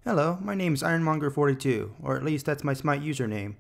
Hello, my name is Ironmonger42, or at least that's my Smite username.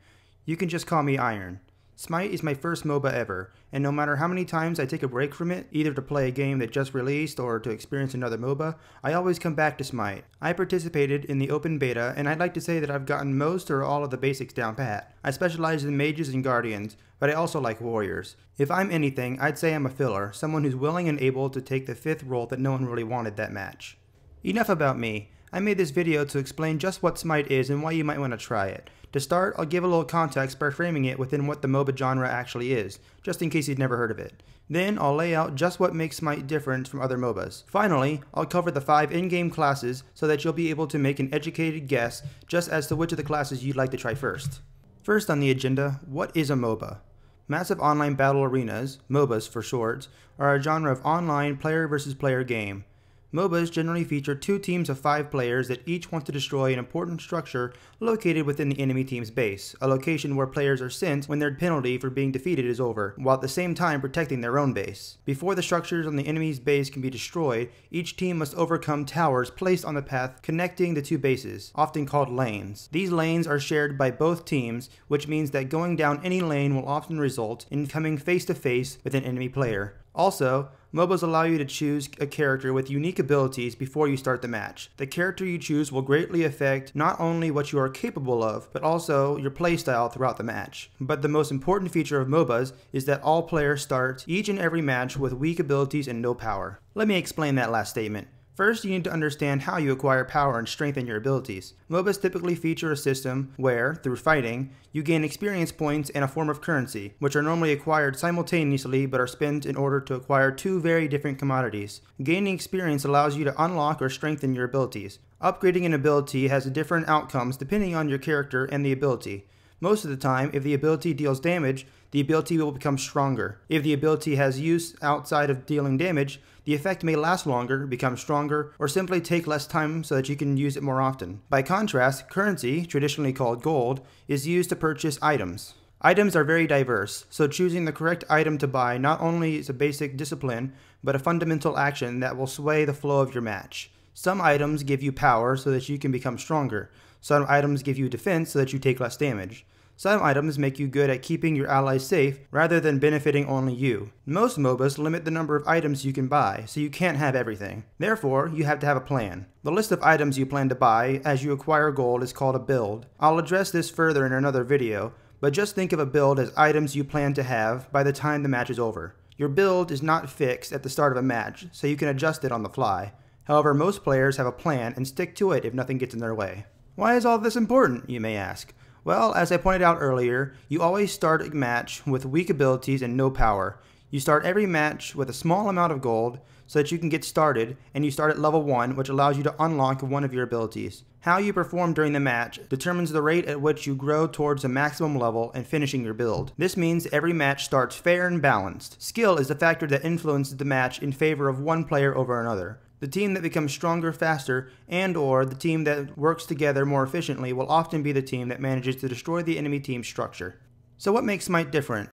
You can just call me Iron. Smite is my first MOBA ever, and no matter how many times I take a break from it, either to play a game that just released or to experience another MOBA, I always come back to Smite. I participated in the open beta, and I'd like to say that I've gotten most or all of the basics down pat. I specialize in mages and guardians, but I also like warriors. If I'm anything, I'd say I'm a filler, someone who's willing and able to take the fifth role that no one really wanted that match. Enough about me. I made this video to explain just what Smite is and why you might want to try it. To start, I'll give a little context by framing it within what the MOBA genre actually is, just in case you'd never heard of it. Then, I'll lay out just what makes Smite different from other MOBAs. Finally, I'll cover the 5 in-game classes so that you'll be able to make an educated guess just as to which of the classes you'd like to try first. First on the agenda, what is a MOBA? Massive online battle arenas, MOBAs for short, are a genre of online player versus player game. MOBAs generally feature 2 teams of 5 players that each want to destroy an important structure located within the enemy team's base, a location where players are sent when their penalty for being defeated is over, while at the same time protecting their own base. Before the structures on the enemy's base can be destroyed, each team must overcome towers placed on the path connecting the 2 bases, often called lanes. These lanes are shared by both teams, which means that going down any lane will often result in coming face to face with an enemy player. Also, MOBAs allow you to choose a character with unique abilities before you start the match. The character you choose will greatly affect not only what you are capable of, but also your playstyle throughout the match. But the most important feature of MOBAs is that all players start each and every match with weak abilities and no power. Let me explain that last statement. First, you need to understand how you acquire power and strengthen your abilities. MOBAs typically feature a system where, through fighting, you gain experience points and a form of currency, which are normally acquired simultaneously but are spent in order to acquire 2 very different commodities. Gaining experience allows you to unlock or strengthen your abilities. Upgrading an ability has different outcomes depending on your character and the ability. Most of the time, if the ability deals damage, the ability will become stronger. If the ability has use outside of dealing damage, the effect may last longer, become stronger, or simply take less time so that you can use it more often. By contrast, currency, traditionally called gold, is used to purchase items. Items are very diverse, so choosing the correct item to buy not only is a basic discipline, but a fundamental action that will sway the flow of your match. Some items give you power so that you can become stronger. Some items give you defense so that you take less damage. Some items make you good at keeping your allies safe rather than benefiting only you. Most MOBAs limit the number of items you can buy, so you can't have everything. Therefore, you have to have a plan. The list of items you plan to buy as you acquire gold is called a build. I'll address this further in another video, but just think of a build as items you plan to have by the time the match is over. Your build is not fixed at the start of a match, so you can adjust it on the fly. However, most players have a plan and stick to it if nothing gets in their way. Why is all this important, you may ask? Well, as I pointed out earlier, you always start a match with weak abilities and no power. You start every match with a small amount of gold so that you can get started, and you start at level 1, which allows you to unlock one of your abilities. How you perform during the match determines the rate at which you grow towards a maximum level and finishing your build. This means every match starts fair and balanced. Skill is the factor that influences the match in favor of one player over another. The team that becomes stronger faster and/or the team that works together more efficiently will often be the team that manages to destroy the enemy team's structure. So what makes Smite different?